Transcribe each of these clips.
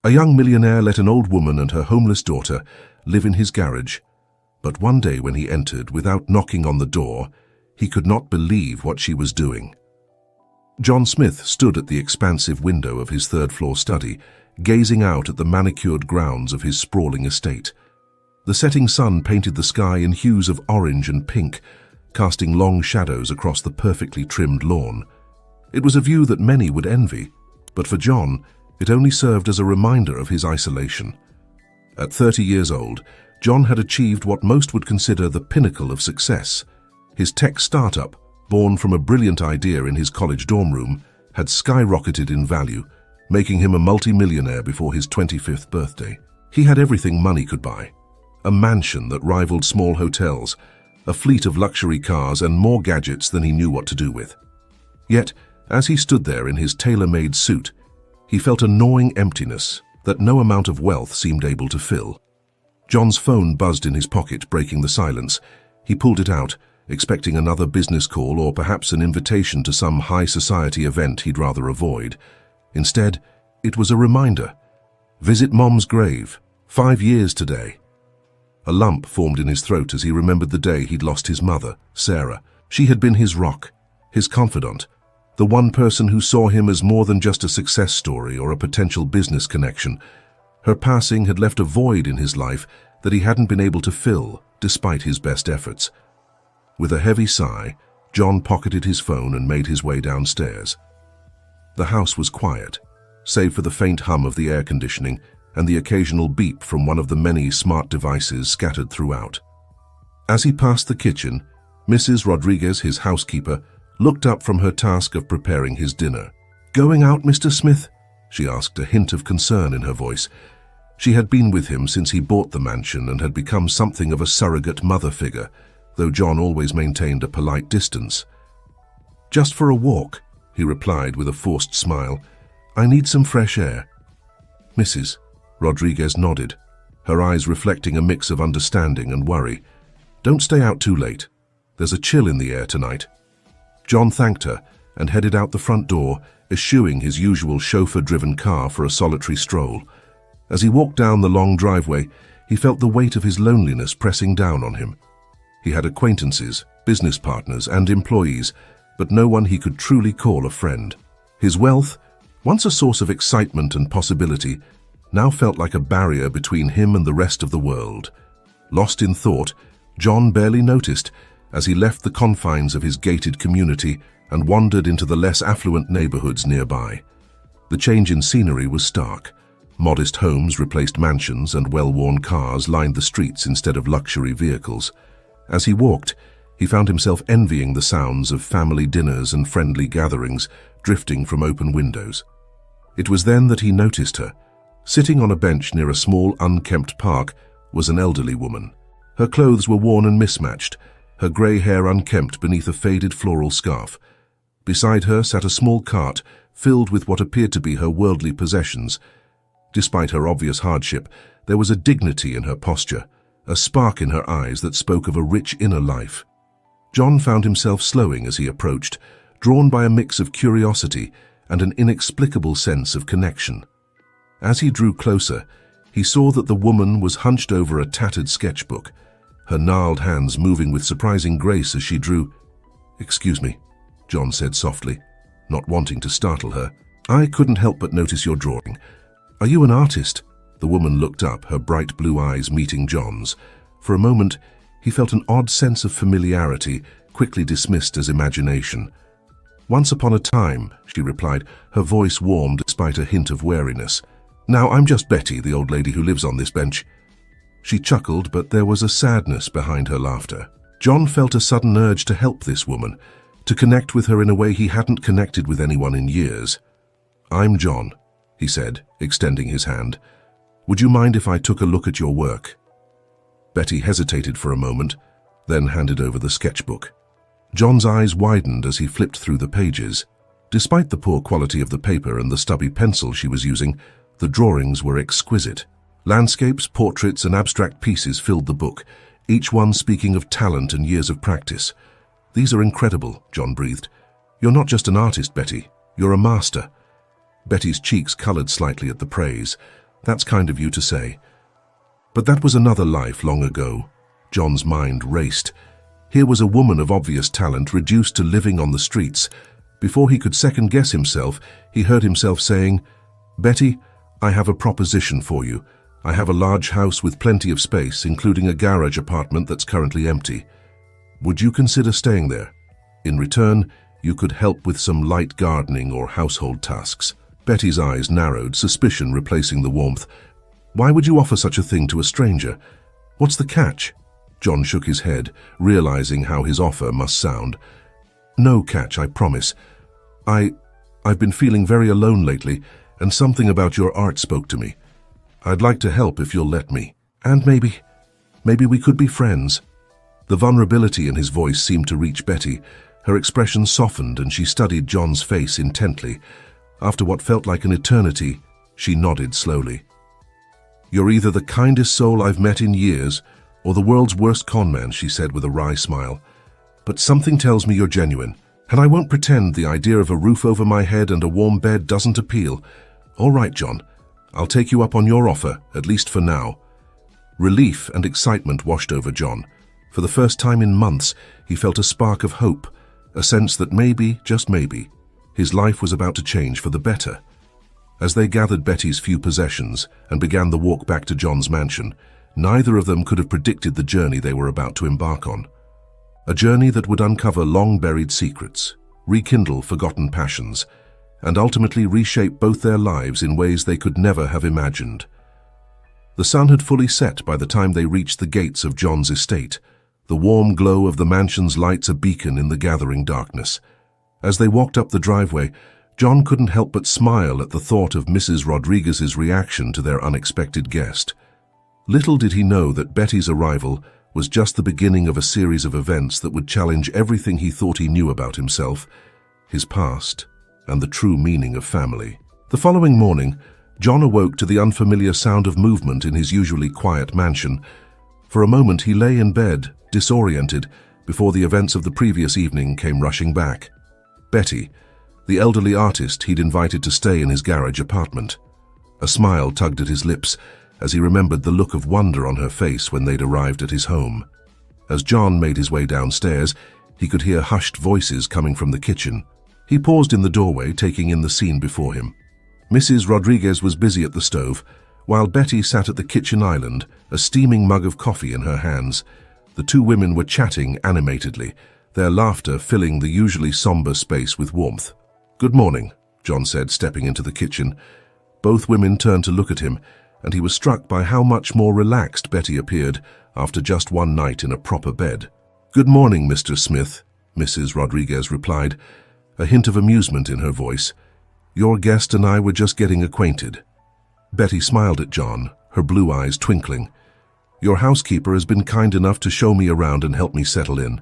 A young millionaire let an old woman and her homeless daughter live in his garage, but one day when he entered without knocking on the door, he could not believe what she was doing. John Smith stood at the expansive window of his third-floor study, gazing out at the manicured grounds of his sprawling estate. The setting sun painted the sky in hues of orange and pink, casting long shadows across the perfectly trimmed lawn. It was a view that many would envy, but for John, it only served as a reminder of his isolation. At 30 years old, John had achieved what most would consider the pinnacle of success. His tech startup, born from a brilliant idea in his college dorm room, had skyrocketed in value, making him a multi-millionaire before his 25th birthday. He had everything money could buy: a mansion that rivaled small hotels, a fleet of luxury cars, and more gadgets than he knew what to do with. Yet, as he stood there in his tailor-made suit, he felt a gnawing emptiness that no amount of wealth seemed able to fill. John's phone buzzed in his pocket, breaking the silence. He pulled it out, expecting another business call or perhaps an invitation to some high-society event he'd rather avoid. Instead, it was a reminder. Visit Mom's grave, 5 years today. A lump formed in his throat as he remembered the day he'd lost his mother, Sarah. She had been his rock, his confidant, the one person who saw him as more than just a success story or a potential business connection. Her passing had left a void in his life that he hadn't been able to fill, despite his best efforts. With a heavy sigh, John pocketed his phone and made his way downstairs. The house was quiet, save for the faint hum of the air conditioning and the occasional beep from one of the many smart devices scattered throughout. As he passed the kitchen, Mrs. Rodriguez, his housekeeper, looked up from her task of preparing his dinner. "Going out, Mr. Smith?" she asked, a hint of concern in her voice. She had been with him since he bought the mansion and had become something of a surrogate mother figure, though John always maintained a polite distance. "Just for a walk," he replied with a forced smile. "I need some fresh air." "Mrs." Rodriguez nodded, her eyes reflecting a mix of understanding and worry. "Don't stay out too late. There's a chill in the air tonight." John thanked her and headed out the front door, eschewing his usual chauffeur-driven car for a solitary stroll. As he walked down the long driveway, he felt the weight of his loneliness pressing down on him. He had acquaintances, business partners, and employees, but no one he could truly call a friend. His wealth, once a source of excitement and possibility, now felt like a barrier between him and the rest of the world. Lost in thought, John barely noticed as he left the confines of his gated community and wandered into the less affluent neighborhoods nearby. The change in scenery was stark. Modest homes replaced mansions and well-worn cars lined the streets instead of luxury vehicles. As he walked, he found himself envying the sounds of family dinners and friendly gatherings drifting from open windows. It was then that he noticed her. Sitting on a bench near a small, unkempt park was an elderly woman. Her clothes were worn and mismatched, her grey hair unkempt beneath a faded floral scarf. Beside her sat a small cart filled with what appeared to be her worldly possessions. Despite her obvious hardship, there was a dignity in her posture, a spark in her eyes that spoke of a rich inner life. John found himself slowing as he approached, drawn by a mix of curiosity and an inexplicable sense of connection. As he drew closer, he saw that the woman was hunched over a tattered sketchbook, her gnarled hands moving with surprising grace as she drew. "Excuse me," John said softly, not wanting to startle her. "I couldn't help but notice your drawing. Are you an artist?" The woman looked up, her bright blue eyes meeting John's. For a moment, he felt an odd sense of familiarity, quickly dismissed as imagination. "Once upon a time," she replied, her voice warm despite a hint of wariness. "Now, I'm just Betty, the old lady who lives on this bench." She chuckled, but there was a sadness behind her laughter. John felt a sudden urge to help this woman, to connect with her in a way he hadn't connected with anyone in years. "I'm John," he said, extending his hand. "Would you mind if I took a look at your work?" Betty hesitated for a moment, then handed over the sketchbook. John's eyes widened as he flipped through the pages. Despite the poor quality of the paper and the stubby pencil she was using, the drawings were exquisite. Landscapes, portraits, and abstract pieces filled the book, each one speaking of talent and years of practice. "These are incredible," John breathed. "You're not just an artist, Betty. You're a master." Betty's cheeks colored slightly at the praise. That's kind of you to say. But that was another life long ago. John's mind raced. Here was a woman of obvious talent reduced to living on the streets. Before he could second-guess himself, he heard himself saying, "Betty, I have a proposition for you. I have a large house with plenty of space, including a garage apartment that's currently empty. Would you consider staying there? In return, you could help with some light gardening or household tasks." Betty's eyes narrowed, suspicion replacing the warmth. "Why would you offer such a thing to a stranger? What's the catch?" John shook his head, realizing how his offer must sound. "No catch, I promise. I've been feeling very alone lately, and something about your art spoke to me. I'd like to help if you'll let me. And maybe we could be friends." The vulnerability in his voice seemed to reach Betty. Her expression softened and she studied John's face intently. After what felt like an eternity, she nodded slowly. "You're either the kindest soul I've met in years, or the world's worst conman," she said with a wry smile. "But something tells me you're genuine, and I won't pretend the idea of a roof over my head and a warm bed doesn't appeal. All right, John, I'll take you up on your offer, at least for now." Relief and excitement washed over John. For the first time in months, he felt a spark of hope, a sense that maybe, just maybe, his life was about to change for the better. As they gathered Betty's few possessions and began the walk back to John's mansion, neither of them could have predicted the journey they were about to embark on. A journey that would uncover long-buried secrets, rekindle forgotten passions, and ultimately reshape both their lives in ways they could never have imagined. The sun had fully set by the time they reached the gates of John's estate, the warm glow of the mansion's lights a beacon in the gathering darkness. As they walked up the driveway, John couldn't help but smile at the thought of Mrs. Rodriguez's reaction to their unexpected guest. Little did he know that Betty's arrival was just the beginning of a series of events that would challenge everything he thought he knew about himself, his past, and the true meaning of family. The following morning, John awoke to the unfamiliar sound of movement in his usually quiet mansion. For a moment he lay in bed, disoriented, before the events of the previous evening came rushing back. Betty, the elderly artist he'd invited to stay in his garage apartment. A smile tugged at his lips as he remembered the look of wonder on her face when they'd arrived at his home. As John made his way downstairs, he could hear hushed voices coming from the kitchen. He paused in the doorway, taking in the scene before him. Mrs. Rodriguez was busy at the stove, while Betty sat at the kitchen island, a steaming mug of coffee in her hands. The two women were chatting animatedly, their laughter filling the usually somber space with warmth. "Good morning," John said, stepping into the kitchen. Both women turned to look at him, and he was struck by how much more relaxed Betty appeared after just one night in a proper bed. "Good morning, Mr. Smith," Mrs. Rodriguez replied, a hint of amusement in her voice. "Your guest and I were just getting acquainted." Betty smiled at John, her blue eyes twinkling. "Your housekeeper has been kind enough to show me around and help me settle in.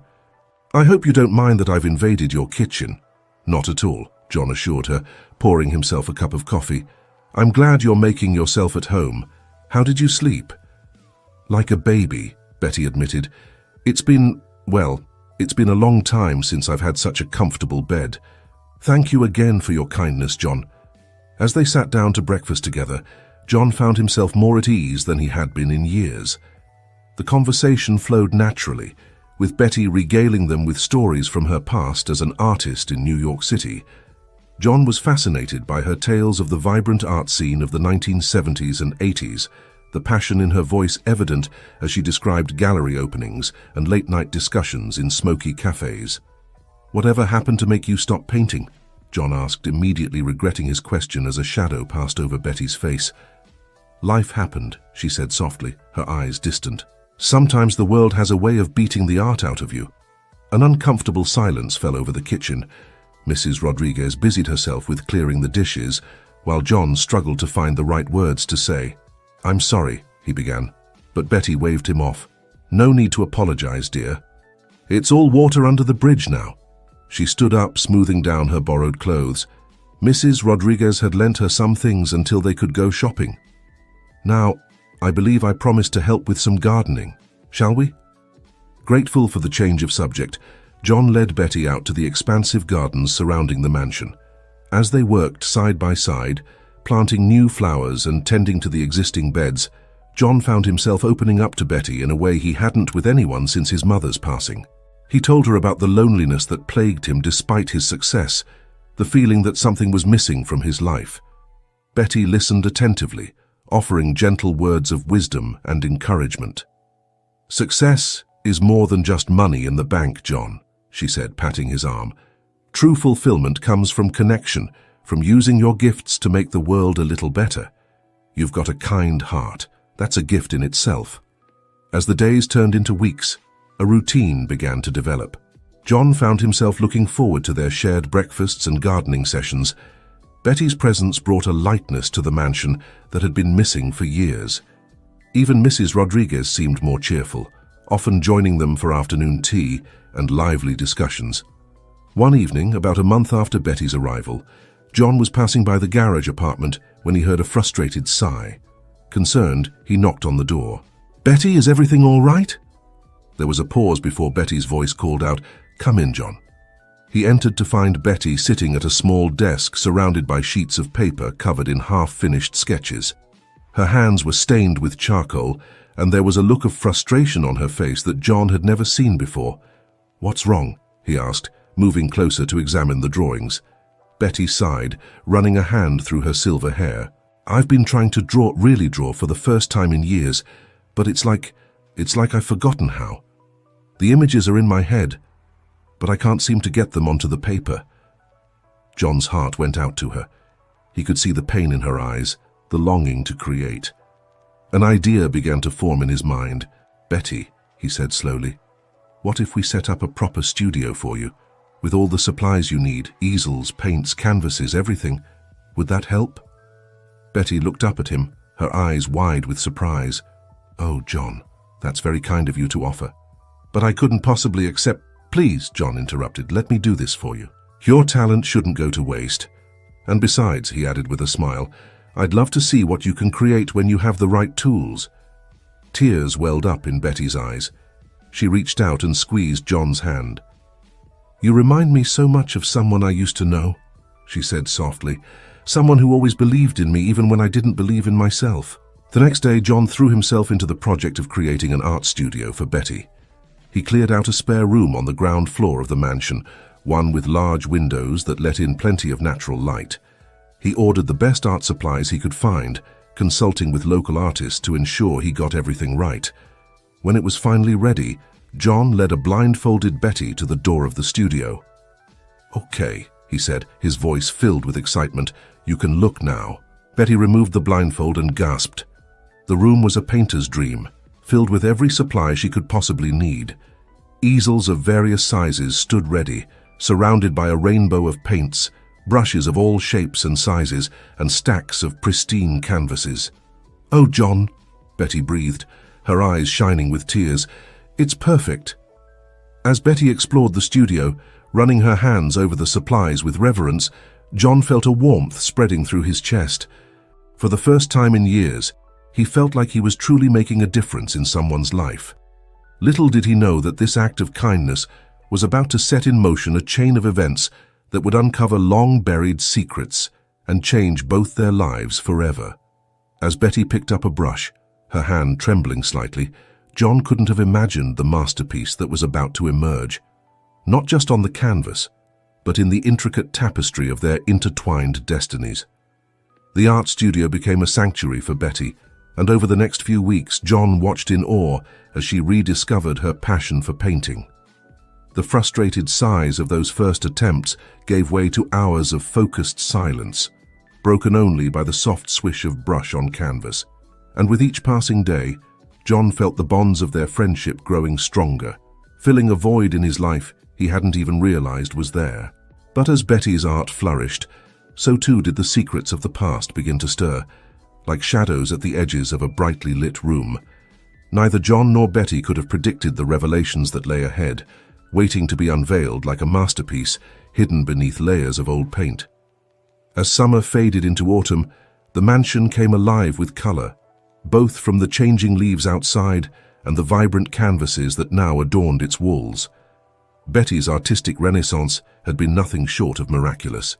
I hope you don't mind that I've invaded your kitchen." "Not at all," John assured her, pouring himself a cup of coffee. "I'm glad you're making yourself at home. How did you sleep?" "Like a baby," Betty admitted. It's been a long time since I've had such a comfortable bed. Thank you again for your kindness, John." As they sat down to breakfast together, John found himself more at ease than he had been in years. The conversation flowed naturally, with Betty regaling them with stories from her past as an artist in New York City. John was fascinated by her tales of the vibrant art scene of the 1970s and 80s, the passion in her voice evident as she described gallery openings and late-night discussions in smoky cafes. "Whatever happened to make you stop painting?" John asked, immediately regretting his question as a shadow passed over Betty's face. "Life happened," she said softly, her eyes distant. "Sometimes the world has a way of beating the art out of you." An uncomfortable silence fell over the kitchen. Mrs. Rodriguez busied herself with clearing the dishes, while John struggled to find the right words to say. "I'm sorry," he began, but Betty waved him off. "No need to apologize, dear. It's all water under the bridge now." She stood up, smoothing down her borrowed clothes. Mrs. Rodriguez had lent her some things until they could go shopping. "Now, I believe I promised to help with some gardening. Shall we?" Grateful for the change of subject, John led Betty out to the expansive gardens surrounding the mansion. As they worked side by side, Planting new flowers and tending to the existing beds, John found himself opening up to Betty in a way he hadn't with anyone since his mother's passing. He told her about the loneliness that plagued him despite his success, the feeling that something was missing from his life. Betty listened attentively, offering gentle words of wisdom and encouragement. "Success is more than just money in the bank, John," she said, patting his arm. "True fulfillment comes from connection, from using your gifts to make the world a little better. You've got a kind heart. That's a gift in itself." As the days turned into weeks, a routine began to develop. John found himself looking forward to their shared breakfasts and gardening sessions. Betty's presence brought a lightness to the mansion that had been missing for years. Even Mrs. Rodriguez seemed more cheerful, often joining them for afternoon tea and lively discussions. One evening, about a month after Betty's arrival, John was passing by the garage apartment when he heard a frustrated sigh. Concerned, he knocked on the door. "Betty, is everything all right?" There was a pause before Betty's voice called out, "Come in, John." He entered to find Betty sitting at a small desk surrounded by sheets of paper covered in half-finished sketches. Her hands were stained with charcoal, and there was a look of frustration on her face that John had never seen before. "What's wrong?" he asked, moving closer to examine the drawings. Betty sighed, running a hand through her silver hair. "I've been trying to really draw for the first time in years, but it's like I've forgotten how. The images are in my head, but I can't seem to get them onto the paper." John's heart went out to her. He could see the pain in her eyes, the longing to create. An idea began to form in his mind. "Betty," he said slowly, "what if we set up a proper studio for you, with all the supplies you need, easels, paints, canvases, everything? Would that help?" Betty looked up at him, her eyes wide with surprise. "Oh, John, that's very kind of you to offer. But I couldn't possibly accept—" "Please," John interrupted, "let me do this for you. Your talent shouldn't go to waste. And besides," he added with a smile, "I'd love to see what you can create when you have the right tools." Tears welled up in Betty's eyes. She reached out and squeezed John's hand. "You remind me so much of someone I used to know," she said softly. "Someone who always believed in me even when I didn't believe in myself." The next day, John threw himself into the project of creating an art studio for Betty. He cleared out a spare room on the ground floor of the mansion, one with large windows that let in plenty of natural light. He ordered the best art supplies he could find, consulting with local artists to ensure he got everything right. When it was finally ready, John led a blindfolded Betty to the door of the studio. "Okay," he said, his voice filled with excitement, "you can look now." Betty removed the blindfold and gasped. The room was a painter's dream, filled with every supply she could possibly need. Easels of various sizes stood ready, surrounded by a rainbow of paints, brushes of all shapes and sizes, and stacks of pristine canvases. "Oh, John," Betty breathed, her eyes shining with tears, "it's perfect." As Betty explored the studio, running her hands over the supplies with reverence, John felt a warmth spreading through his chest. For the first time in years, he felt like he was truly making a difference in someone's life. Little did he know that this act of kindness was about to set in motion a chain of events that would uncover long-buried secrets and change both their lives forever. As Betty picked up a brush, her hand trembling slightly, John couldn't have imagined the masterpiece that was about to emerge, not just on the canvas, but in the intricate tapestry of their intertwined destinies. The art studio became a sanctuary for Betty, and over the next few weeks, John watched in awe as she rediscovered her passion for painting. The frustrated sighs of those first attempts gave way to hours of focused silence, broken only by the soft swish of brush on canvas. And with each passing day, John felt the bonds of their friendship growing stronger, filling a void in his life he hadn't even realized was there. But as Betty's art flourished, so too did the secrets of the past begin to stir, like shadows at the edges of a brightly lit room. Neither John nor Betty could have predicted the revelations that lay ahead, waiting to be unveiled like a masterpiece hidden beneath layers of old paint. As summer faded into autumn, the mansion came alive with color, both from the changing leaves outside and the vibrant canvases that now adorned its walls. Betty's artistic renaissance had been nothing short of miraculous.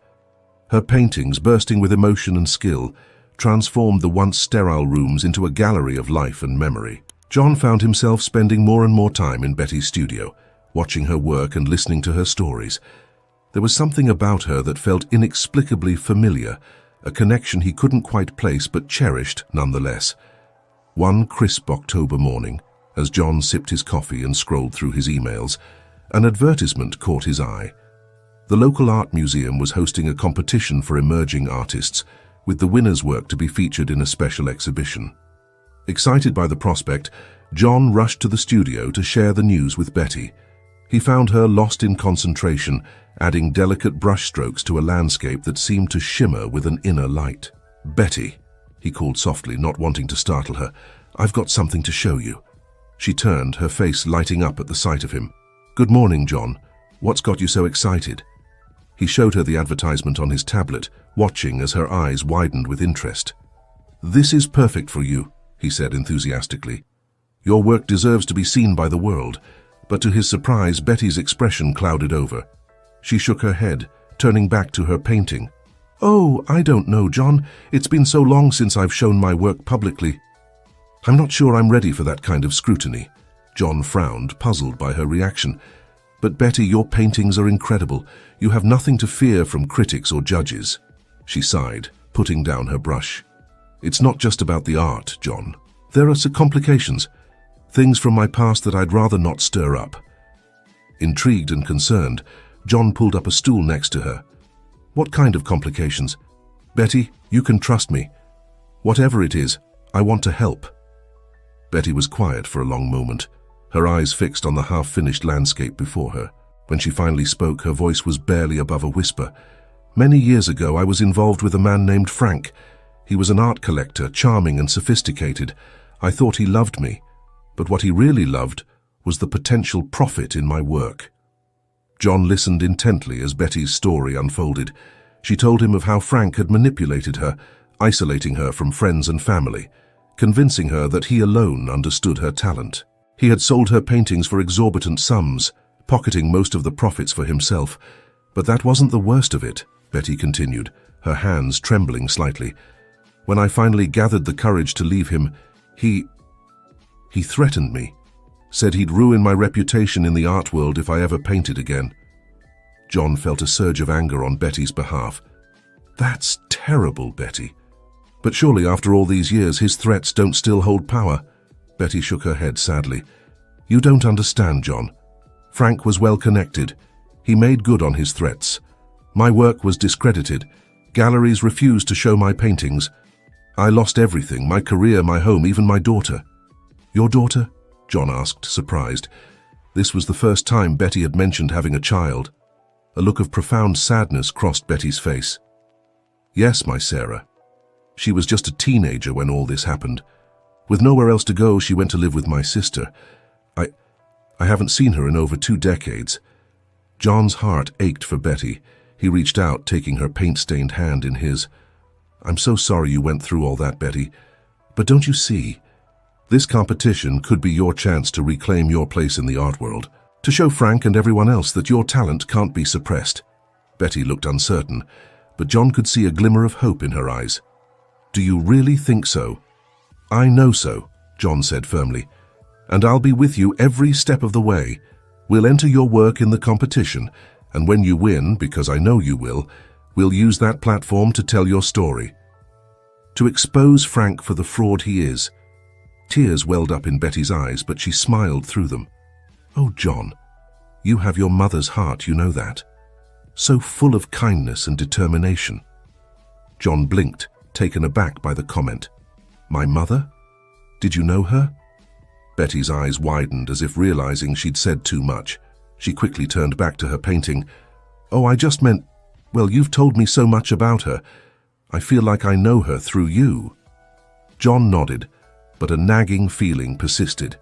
Her paintings, bursting with emotion and skill, transformed the once sterile rooms into a gallery of life and memory. John found himself spending more and more time in Betty's studio, watching her work and listening to her stories. There was something about her that felt inexplicably familiar, a connection he couldn't quite place but cherished nonetheless. One crisp October morning, as John sipped his coffee and scrolled through his emails, an advertisement caught his eye. The local art museum was hosting a competition for emerging artists, with the winner's work to be featured in a special exhibition. Excited by the prospect, John rushed to the studio to share the news with Betty. He found her lost in concentration, adding delicate brushstrokes to a landscape that seemed to shimmer with an inner light. "Betty," he called softly, not wanting to startle her, "I've got something to show you." She turned, her face lighting up at the sight of him. "Good morning, John. What's got you so excited?" He showed her the advertisement on his tablet, watching as her eyes widened with interest. "This is perfect for you," he said enthusiastically. "Your work deserves to be seen by the world." But to his surprise, Betty's expression clouded over. She shook her head, turning back to her painting. "Oh, I don't know, John. It's been so long since I've shown my work publicly. I'm not sure I'm ready for that kind of scrutiny." John frowned, puzzled by her reaction. "But Betty, your paintings are incredible. You have nothing to fear from critics or judges." She sighed, putting down her brush. "It's not just about the art, John. There are some complications. Things from my past that I'd rather not stir up." Intrigued and concerned, John pulled up a stool next to her. "What kind of complications?" "Betty, you can trust me. Whatever it is, I want to help." Betty was quiet for a long moment, her eyes fixed on the half-finished landscape before her. When she finally spoke, her voice was barely above a whisper. "Many years ago, I was involved with a man named Frank. He was an art collector, charming and sophisticated. I thought he loved me. But what he really loved was the potential profit in my work." John listened intently as Betty's story unfolded. She told him of how Frank had manipulated her, isolating her from friends and family, convincing her that he alone understood her talent. He had sold her paintings for exorbitant sums, pocketing most of the profits for himself. "But that wasn't the worst of it," Betty continued, her hands trembling slightly. "When I finally gathered the courage to leave him, he threatened me, said he'd ruin my reputation in the art world if I ever painted again." John felt a surge of anger on Betty's behalf. "That's terrible, Betty. But surely after all these years his threats don't still hold power?" Betty shook her head sadly. "You don't understand, John. Frank was well connected. He made good on his threats. My work was discredited. Galleries refused to show my paintings. I lost everything, my career, my home, even my daughter." "Your daughter?" John asked, surprised. This was the first time Betty had mentioned having a child. A look of profound sadness crossed Betty's face. "Yes, my Sarah. She was just a teenager when all this happened. With nowhere else to go, she went to live with my sister. I haven't seen her in over 2 decades. John's heart ached for Betty. He reached out, taking her paint-stained hand in his. "I'm so sorry you went through all that, Betty. But don't you see? This competition could be your chance to reclaim your place in the art world, to show Frank and everyone else that your talent can't be suppressed." Betty looked uncertain, but John could see a glimmer of hope in her eyes. "Do you really think so?" "I know so," John said firmly. "And I'll be with you every step of the way. We'll enter your work in the competition, and when you win, because I know you will, we'll use that platform to tell your story. To expose Frank for the fraud he is." Tears welled up in Betty's eyes, but she smiled through them. "Oh, John, you have your mother's heart, you know that. So full of kindness and determination." John blinked, taken aback by the comment. "My mother? Did you know her?" Betty's eyes widened as if realizing she'd said too much. She quickly turned back to her painting. "Oh, I just meant, well, you've told me so much about her. I feel like I know her through you." John nodded, but a nagging feeling persisted.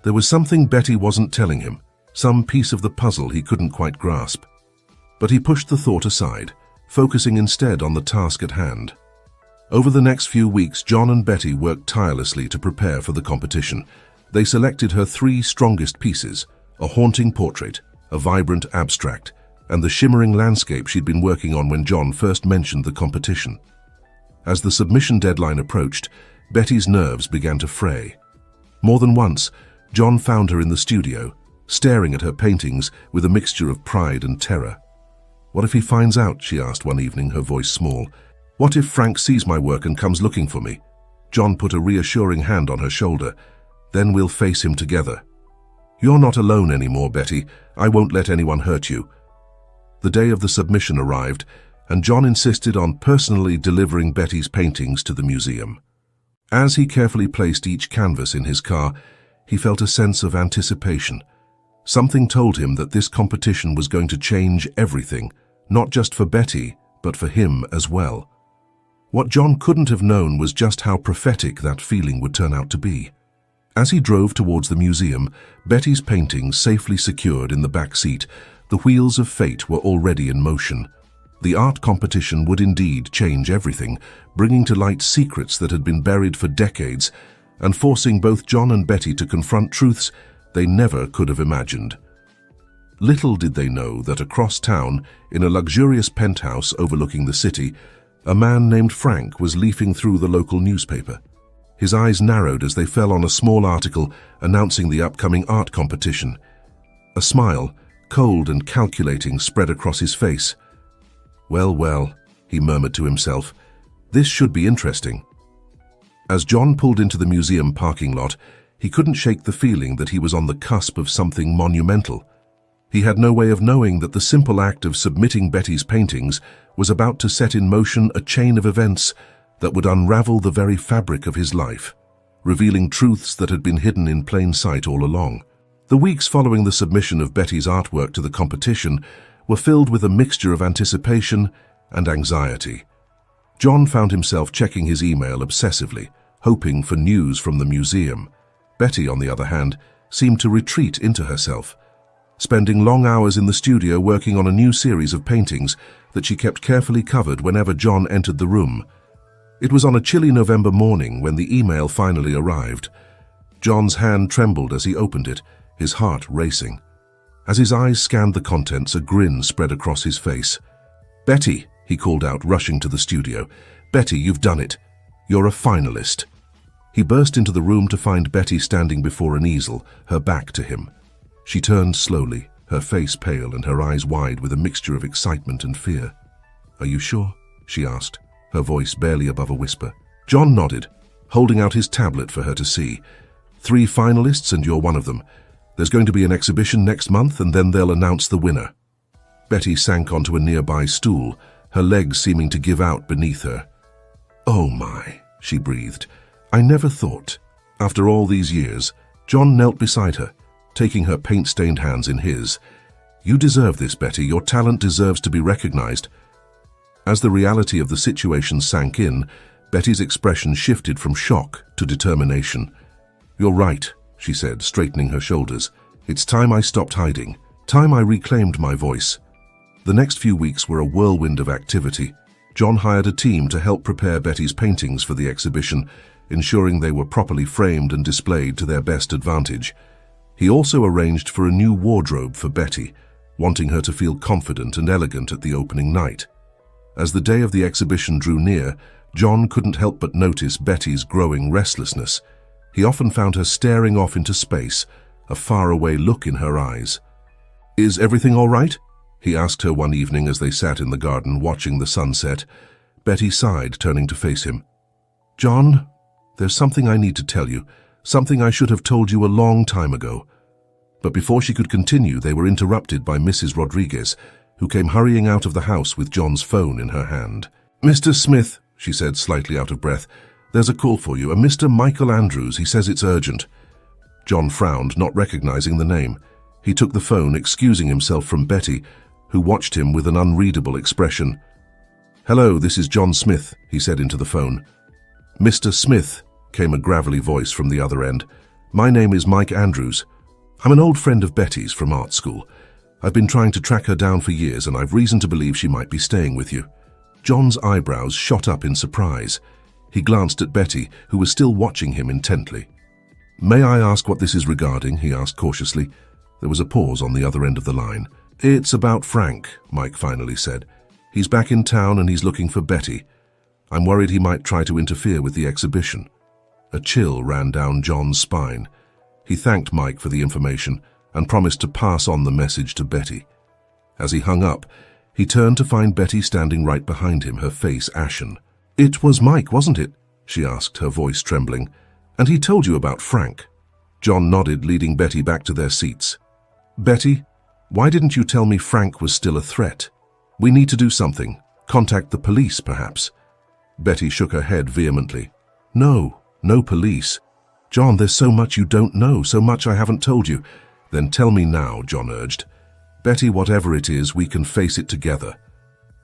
There was something Betty wasn't telling him, some piece of the puzzle he couldn't quite grasp. But he pushed the thought aside, focusing instead on the task at hand. Over the next few weeks, John and Betty worked tirelessly to prepare for the competition. They selected her 3 strongest pieces, a haunting portrait, a vibrant abstract, and the shimmering landscape she'd been working on when John first mentioned the competition. As the submission deadline approached, Betty's nerves began to fray. More than once, John found her in the studio, staring at her paintings with a mixture of pride and terror. "What if he finds out?" she asked one evening, her voice small. "What if Frank sees my work and comes looking for me?" John put a reassuring hand on her shoulder. "Then we'll face him together." "You're not alone anymore, Betty. I won't let anyone hurt you." The day of the submission arrived, and John insisted on personally delivering Betty's paintings to the museum. As he carefully placed each canvas in his car, he felt a sense of anticipation. Something told him that this competition was going to change everything, not just for Betty, but for him as well. What John couldn't have known was just how prophetic that feeling would turn out to be. As he drove towards the museum, Betty's paintings safely secured in the back seat, the wheels of fate were already in motion. The art competition would indeed change everything, bringing to light secrets that had been buried for decades and forcing both John and Betty to confront truths they never could have imagined. Little did they know that across town, in a luxurious penthouse overlooking the city, a man named Frank was leafing through the local newspaper. His eyes narrowed as they fell on a small article announcing the upcoming art competition. A smile, cold and calculating, spread across his face. "Well, well," he murmured to himself, "this should be interesting." As John pulled into the museum parking lot, he couldn't shake the feeling that he was on the cusp of something monumental. He had no way of knowing that the simple act of submitting Betty's paintings was about to set in motion a chain of events that would unravel the very fabric of his life, revealing truths that had been hidden in plain sight all along. The weeks following the submission of Betty's artwork to the competition were filled with a mixture of anticipation and anxiety. John found himself checking his email obsessively, hoping for news from the museum. Betty, on the other hand, seemed to retreat into herself, spending long hours in the studio working on a new series of paintings that she kept carefully covered whenever John entered the room. It was on a chilly November morning when the email finally arrived. John's hand trembled as he opened it, his heart racing. As his eyes scanned the contents, a grin spread across his face. "Betty," he called out, rushing to the studio. "Betty, you've done it. You're a finalist." He burst into the room to find Betty standing before an easel, her back to him. She turned slowly, her face pale and her eyes wide with a mixture of excitement and fear. "Are you sure?" she asked, her voice barely above a whisper. John nodded, holding out his tablet for her to see. "3 finalists and you're one of them. There's going to be an exhibition next month and then they'll announce the winner." Betty sank onto a nearby stool, her legs seeming to give out beneath her. "Oh my," she breathed. "I never thought." After all these years, John knelt beside her, taking her paint-stained hands in his. "You deserve this, Betty. Your talent deserves to be recognized." As the reality of the situation sank in, Betty's expression shifted from shock to determination. "You're right," she said, straightening her shoulders. "It's time I stopped hiding. Time I reclaimed my voice." The next few weeks were a whirlwind of activity. John hired a team to help prepare Betty's paintings for the exhibition, ensuring they were properly framed and displayed to their best advantage. He also arranged for a new wardrobe for Betty, wanting her to feel confident and elegant at the opening night. As the day of the exhibition drew near, John couldn't help but notice Betty's growing restlessness. He often found her staring off into space, a faraway look in her eyes. "Is everything all right?" he asked her one evening as they sat in the garden watching the sunset. Betty sighed, turning to face him. "John, there's something I need to tell you, something I should have told you a long time ago." But before she could continue, they were interrupted by Mrs. Rodriguez, who came hurrying out of the house with John's phone in her hand. "Mr. Smith," she said, slightly out of breath, "there's a call for you, a Mr. Michael Andrews. He says it's urgent." John frowned, not recognizing the name. He took the phone, excusing himself from Betty, who watched him with an unreadable expression. "Hello, this is John Smith," he said into the phone. "Mr. Smith," came a gravelly voice from the other end. "My name is Mike Andrews. I'm an old friend of Betty's from art school. I've been trying to track her down for years, and I've reason to believe she might be staying with you." John's eyebrows shot up in surprise. He glanced at Betty, who was still watching him intently. "May I ask what this is regarding?" he asked cautiously. There was a pause on the other end of the line. "It's about Frank," Mike finally said. "He's back in town and he's looking for Betty. I'm worried he might try to interfere with the exhibition." A chill ran down John's spine. He thanked Mike for the information and promised to pass on the message to Betty. As he hung up, he turned to find Betty standing right behind him, her face ashen. "It was Mike, wasn't it?" she asked, her voice trembling. "And he told you about Frank?" John nodded, leading Betty back to their seats. "Betty, why didn't you tell me Frank was still a threat? We need to do something. Contact the police, perhaps." Betty shook her head vehemently. No police. John, there's so much you don't know, so much I haven't told you." "Then tell me now," John urged. "Betty, whatever it is, we can face it together."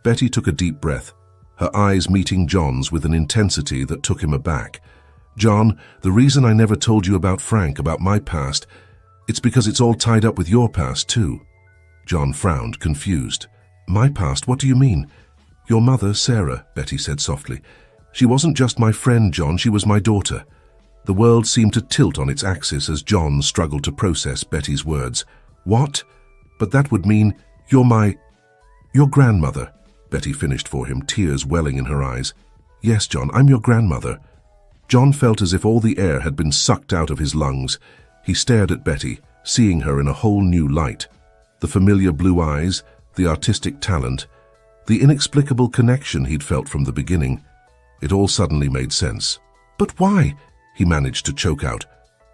Betty took a deep breath, her eyes meeting John's with an intensity that took him aback. "John, the reason I never told you about Frank, about my past, it's because it's all tied up with your past too." John frowned, confused. "My past? What do you mean?" "Your mother, Sarah," Betty said softly. "She wasn't just my friend, John, she was my daughter." The world seemed to tilt on its axis as John struggled to process Betty's words. "What? But that would mean your grandmother," Betty finished for him, tears welling in her eyes. "Yes, John, I'm your grandmother." John felt as if all the air had been sucked out of his lungs. He stared at Betty, seeing her in a whole new light. The familiar blue eyes, the artistic talent, the inexplicable connection he'd felt from the beginning. It all suddenly made sense. "But why?" he managed to choke out.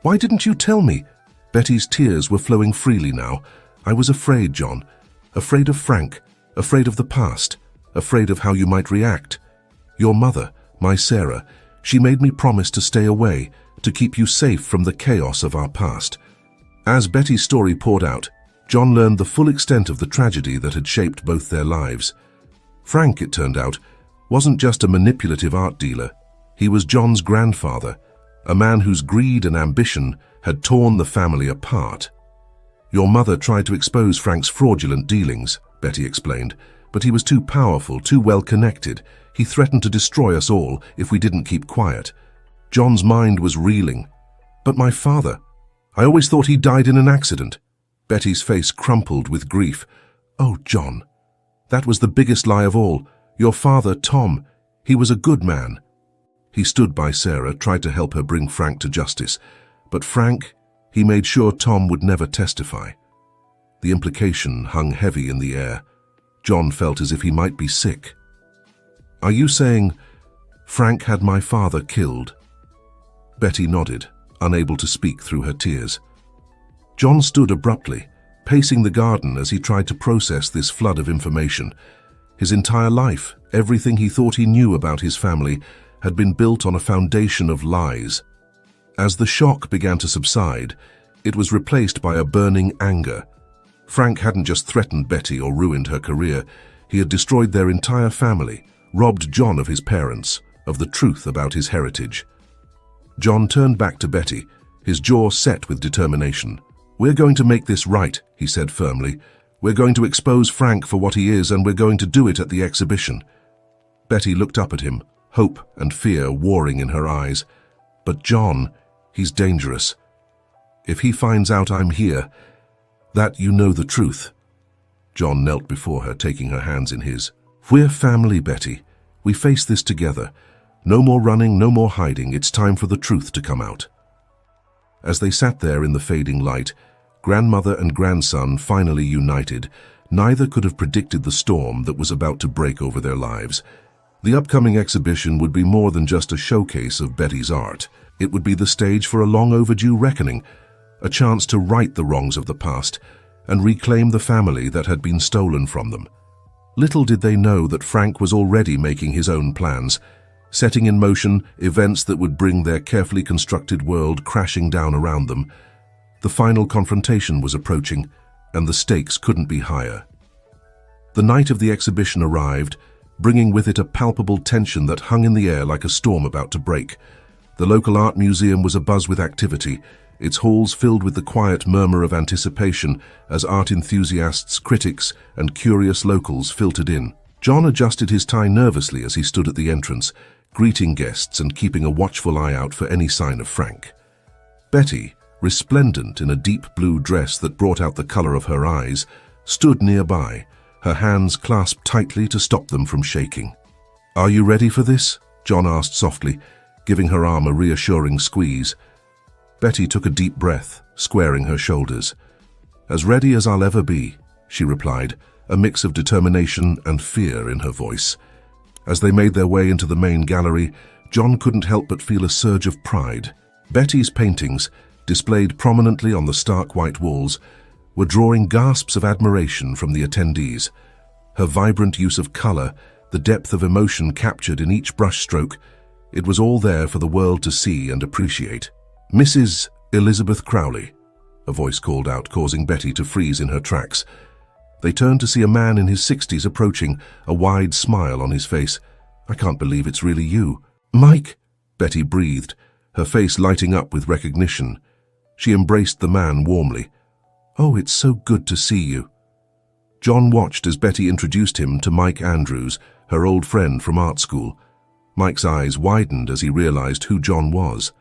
"Why didn't you tell me?" Betty's tears were flowing freely now. "I was afraid, John. Afraid of Frank. Afraid of the past. Afraid of how you might react. Your mother, my Sarah, she made me promise to stay away, to keep you safe from the chaos of our past." As Betty's story poured out, John learned the full extent of the tragedy that had shaped both their lives. Frank, it turned out, wasn't just a manipulative art dealer. He was John's grandfather, a man whose greed and ambition had torn the family apart. "Your mother tried to expose Frank's fraudulent dealings," Betty explained, "but he was too powerful, too well connected. He threatened to destroy us all if we didn't keep quiet." John's mind was reeling. "But my father, I always thought he died in an accident." Betty's face crumpled with grief. "Oh, John, that was the biggest lie of all. Your father, Tom, he was a good man." He stood by Sarah, tried to help her bring Frank to justice. But Frank, he made sure Tom would never testify. The implication hung heavy in the air. John felt as if he might be sick. "Are you saying Frank had my father killed?" Betty nodded, unable to speak through her tears. John stood abruptly, pacing the garden as he tried to process this flood of information. His entire life, everything he thought he knew about his family, had been built on a foundation of lies. As the shock began to subside, it was replaced by a burning anger. Frank hadn't just threatened Betty or ruined her career, he had destroyed their entire family, robbed John of his parents, of the truth about his heritage. John turned back to Betty, his jaw set with determination. "We're going to make this right," he said firmly. "We're going to expose Frank for what he is, and we're going to do it at the exhibition." Betty looked up at him, hope and fear warring in her eyes. "But John, he's dangerous. If he finds out I'm here, that you know the truth." John knelt before her, taking her hands in his. "We're family, Betty. We face this together. No more running, no more hiding. It's time for the truth to come out." As they sat there in the fading light, grandmother and grandson finally united, neither could have predicted the storm that was about to break over their lives. The upcoming exhibition would be more than just a showcase of Betty's art. It would be the stage for a long overdue reckoning, a chance to right the wrongs of the past and reclaim the family that had been stolen from them. Little did they know that Frank was already making his own plans, setting in motion events that would bring their carefully constructed world crashing down around them. The final confrontation was approaching, and the stakes couldn't be higher. The night of the exhibition arrived, bringing with it a palpable tension that hung in the air like a storm about to break. The local art museum was abuzz with activity, its halls filled with the quiet murmur of anticipation as art enthusiasts, critics, and curious locals filtered in. John adjusted his tie nervously as he stood at the entrance, greeting guests and keeping a watchful eye out for any sign of Frank. Betty, resplendent in a deep blue dress that brought out the color of her eyes, stood nearby, her hands clasped tightly to stop them from shaking. "Are you ready for this?" John asked softly, giving her arm a reassuring squeeze. Betty took a deep breath, squaring her shoulders. "As ready as I'll ever be," she replied, a mix of determination and fear in her voice. As they made their way into the main gallery, John couldn't help but feel a surge of pride. Betty's paintings, displayed prominently on the stark white walls, were drawing gasps of admiration from the attendees. Her vibrant use of color, the depth of emotion captured in each brushstroke, it was all there for the world to see and appreciate. "Mrs. Elizabeth Crowley," a voice called out, causing Betty to freeze in her tracks. They turned to see a man in his 60s approaching, a wide smile on his face. "I can't believe it's really you." "Mike," Betty breathed, her face lighting up with recognition. She embraced the man warmly. "Oh, it's so good to see you." John watched as Betty introduced him to Mike Andrews, her old friend from art school. Mike's eyes widened as he realized who John was.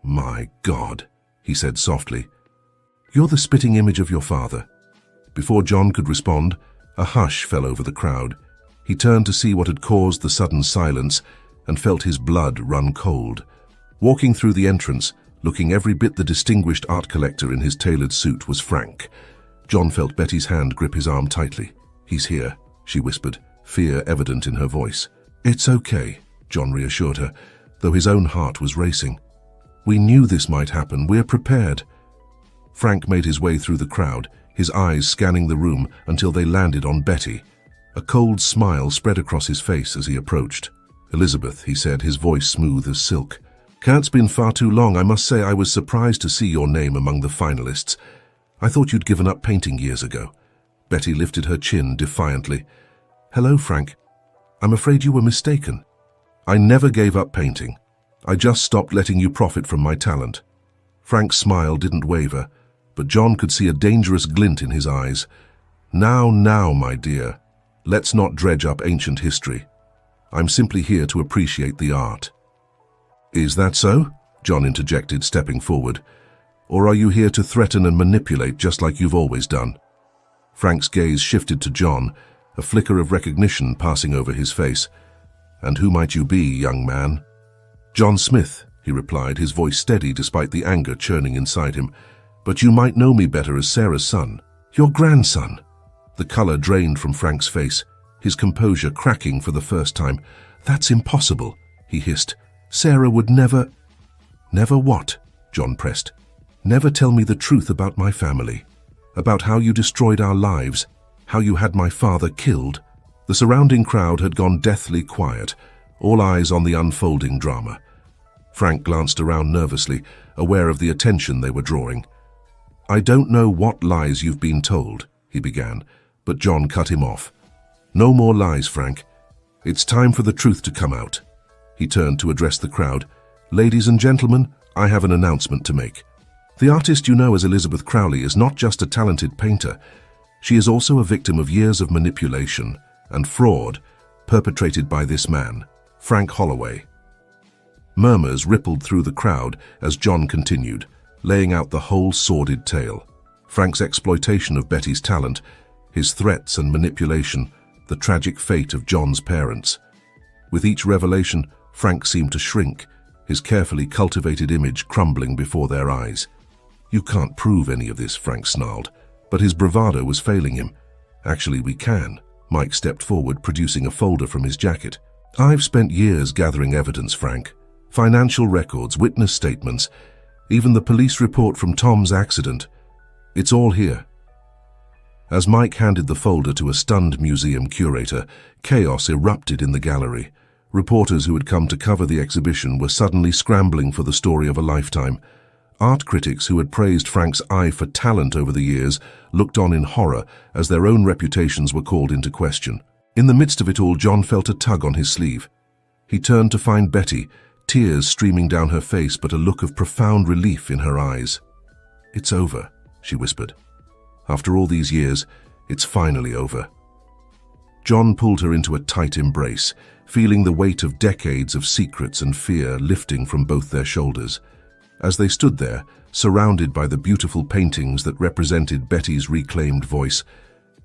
"My God," he said softly. "You're the spitting image of your father." Before John could respond, a hush fell over the crowd. He turned to see what had caused the sudden silence and felt his blood run cold. Walking through the entrance, looking every bit the distinguished art collector in his tailored suit, was Frank. John felt Betty's hand grip his arm tightly. "He's here," she whispered, fear evident in her voice. "It's okay," John reassured her, though his own heart was racing. "We knew this might happen. We're prepared." Frank made his way through the crowd, his eyes scanning the room until they landed on Betty. A cold smile spread across his face as he approached. "Elizabeth," he said, his voice smooth as silk. "Can't been far too long. I must say I was surprised to see your name among the finalists. I thought you'd given up painting years ago." Betty lifted her chin defiantly. "Hello, Frank. I'm afraid you were mistaken. I never gave up painting. I just stopped letting you profit from my talent." Frank's smile didn't waver, but John could see a dangerous glint in his eyes. Now, my dear. Let's not dredge up ancient history. I'm simply here to appreciate the art." "Is that so?" John interjected, stepping forward. "Or are you here to threaten and manipulate just like you've always done?" Frank's gaze shifted to John, a flicker of recognition passing over his face. "And who might you be, young man?" "John Smith," he replied, his voice steady despite the anger churning inside him. "But you might know me better as Sarah's son." "Your grandson." The color drained from Frank's face, his composure cracking for the first time. "That's impossible," he hissed. "Sarah would never—" "Never what?" John pressed. "Never tell me the truth about my family, about how you destroyed our lives, how you had my father killed." The surrounding crowd had gone deathly quiet, all eyes on the unfolding drama. Frank glanced around nervously, aware of the attention they were drawing. "I don't know what lies you've been told," he began, but John cut him off. "No more lies, Frank. It's time for the truth to come out." He turned to address the crowd. "Ladies and gentlemen, I have an announcement to make. The artist you know as Elizabeth Crowley is not just a talented painter. She is also a victim of years of manipulation and fraud perpetrated by this man, Frank Holloway." Murmurs rippled through the crowd as John continued, laying out the whole sordid tale. Frank's exploitation of Betty's talent, his threats and manipulation, the tragic fate of John's parents. With each revelation, Frank seemed to shrink, his carefully cultivated image crumbling before their eyes. "You can't prove any of this," Frank snarled, but his bravado was failing him. "Actually, we can." Mike stepped forward, producing a folder from his jacket. "I've spent years gathering evidence, Frank. Financial records, witness statements, even the police report from Tom's accident. It's all here." As Mike handed the folder to a stunned museum curator, chaos erupted in the gallery. Reporters who had come to cover the exhibition were suddenly scrambling for the story of a lifetime. Art critics who had praised Frank's eye for talent over the years looked on in horror as their own reputations were called into question. In the midst of it all, John felt a tug on his sleeve. He turned to find Betty, tears streaming down her face but a look of profound relief in her eyes. "It's over," she whispered. "After all these years, it's finally over." John pulled her into a tight embrace, feeling the weight of decades of secrets and fear lifting from both their shoulders. As they stood there, surrounded by the beautiful paintings that represented Betty's reclaimed voice,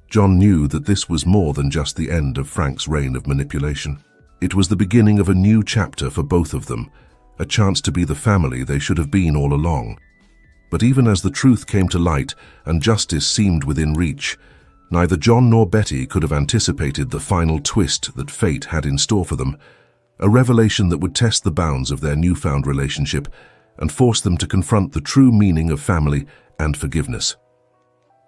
John knew that this was more than just the end of Frank's reign of manipulation. It was the beginning of a new chapter for both of them, a chance to be the family they should have been all along. But even as the truth came to light and justice seemed within reach, neither John nor Betty could have anticipated the final twist that fate had in store for them, a revelation that would test the bounds of their newfound relationship and force them to confront the true meaning of family and forgiveness.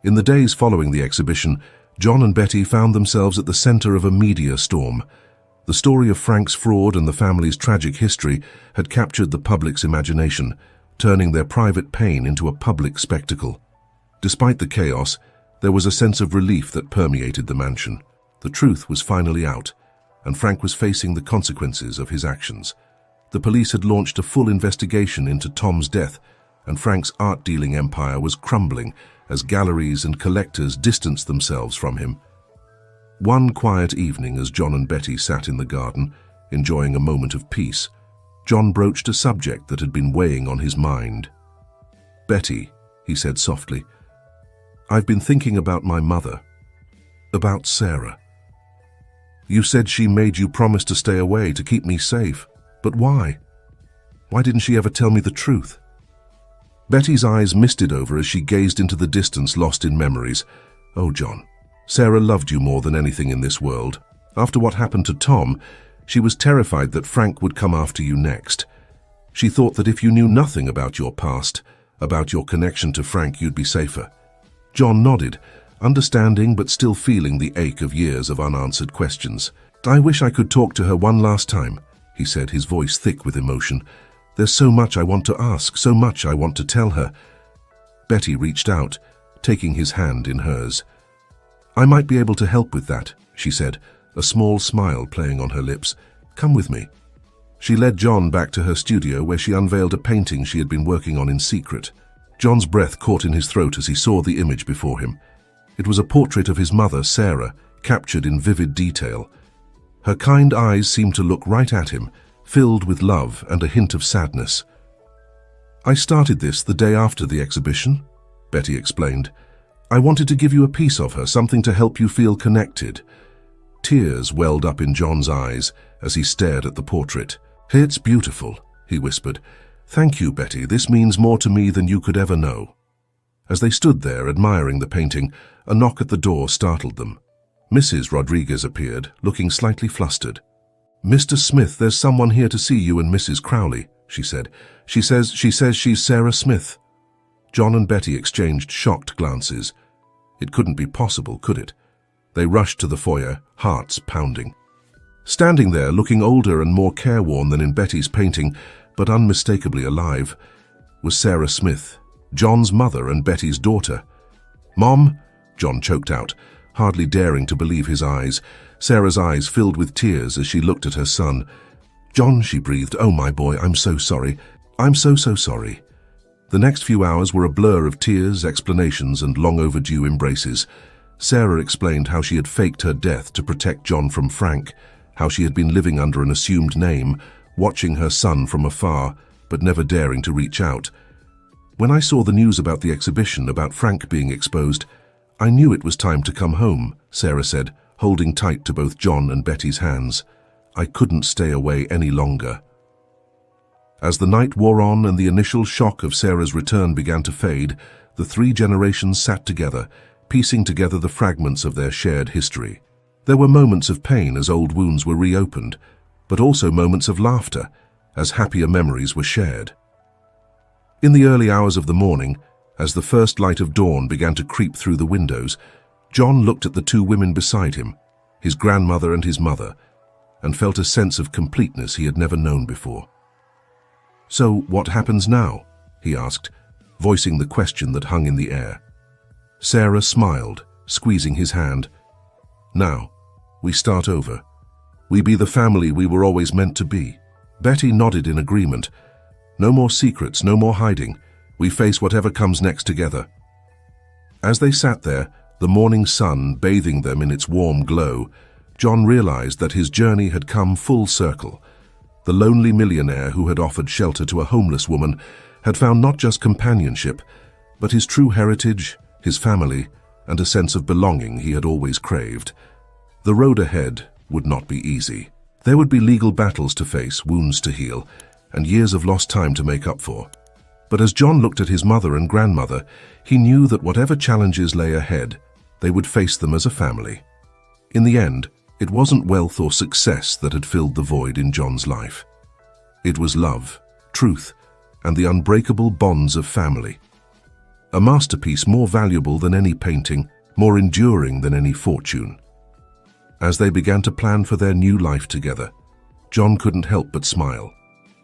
In the days following the exhibition, John and Betty found themselves at the center of a media storm. The story of Frank's fraud and the family's tragic history had captured the public's imagination, turning their private pain into a public spectacle. Despite the chaos, there was a sense of relief that permeated the mansion. The truth was finally out, and Frank was facing the consequences of his actions. The police had launched a full investigation into Tom's death, and Frank's art-dealing empire was crumbling as galleries and collectors distanced themselves from him. One quiet evening, as John and Betty sat in the garden, enjoying a moment of peace, John broached a subject that had been weighing on his mind. "Betty," he said softly, "I've been thinking about my mother, about Sarah. You said she made you promise to stay away to keep me safe, but why? Why didn't she ever tell me the truth?" Betty's eyes misted over as she gazed into the distance, lost in memories. "Oh, John, Sarah loved you more than anything in this world. After what happened to Tom, she was terrified that Frank would come after you next. She thought that if you knew nothing about your past, about your connection to Frank, you'd be safer." John nodded, understanding but still feeling the ache of years of unanswered questions. "I wish I could talk to her one last time," he said, his voice thick with emotion. "There's so much I want to ask, so much I want to tell her." Betty reached out, taking his hand in hers. "I might be able to help with that," she said, a small smile playing on her lips. "Come with me." She led John back to her studio, where she unveiled a painting she had been working on in secret. John's breath caught in his throat as he saw the image before him. It was a portrait of his mother, Sarah, captured in vivid detail. Her kind eyes seemed to look right at him, filled with love and a hint of sadness. "I started this the day after the exhibition," Betty explained. "I wanted to give you a piece of her, something to help you feel connected." Tears welled up in John's eyes as he stared at the portrait. "It's beautiful," he whispered. "Thank you, Betty. This means more to me than you could ever know." As they stood there admiring the painting, a knock at the door startled them. Mrs. Rodriguez appeared, looking slightly flustered. "Mr. Smith, there's someone here to see you and Mrs. Crowley," she said. She says she's Sarah Smith." John and Betty exchanged shocked glances. It couldn't be possible, could it? They rushed to the foyer, hearts pounding. Standing there, looking older and more careworn than in Betty's painting, but unmistakably alive, was Sarah Smith, John's mother and Betty's daughter. "Mom," John choked out, hardly daring to believe his eyes. Sarah's eyes filled with tears as she looked at her son. "John," she breathed, "oh my boy, I'm so sorry. I'm so sorry." The next few hours were a blur of tears, explanations, and long overdue embraces. Sarah explained how she had faked her death to protect John from Frank, how she had been living under an assumed name, watching her son from afar, but never daring to reach out. "When I saw the news about the exhibition, about Frank being exposed, I knew it was time to come home," Sarah said, holding tight to both John and Betty's hands. "I couldn't stay away any longer." As the night wore on and the initial shock of Sarah's return began to fade, the three generations sat together, piecing together the fragments of their shared history. There were moments of pain as old wounds were reopened, but also moments of laughter as happier memories were shared. In the early hours of the morning, as the first light of dawn began to creep through the windows, John looked at the two women beside him, his grandmother and his mother, and felt a sense of completeness he had never known before. "So what happens now?" he asked, voicing the question that hung in the air. Sarah smiled, squeezing his hand. "Now, we start over. We be the family we were always meant to be." Betty nodded in agreement. "No more secrets, no more hiding. We face whatever comes next together." As they sat there, the morning sun bathing them in its warm glow, John realized that his journey had come full circle. The lonely millionaire who had offered shelter to a homeless woman had found not just companionship, but his true heritage, his family, and a sense of belonging he had always craved. The road ahead would not be easy. There would be legal battles to face, wounds to heal, and years of lost time to make up for. But as John looked at his mother and grandmother, he knew that whatever challenges lay ahead, they would face them as a family. In the end, it wasn't wealth or success that had filled the void in John's life. It was love, truth, and the unbreakable bonds of family. A masterpiece more valuable than any painting, more enduring than any fortune. As they began to plan for their new life together, John couldn't help but smile.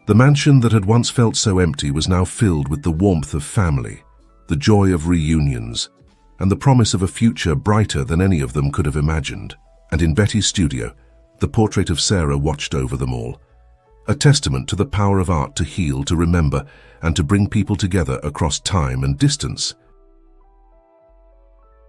The mansion that had once felt so empty was now filled with the warmth of family, the joy of reunions, and the promise of a future brighter than any of them could have imagined. And in Betty's studio, the portrait of Sarah watched over them all, a testament to the power of art to heal, to remember, and to bring people together across time and distance.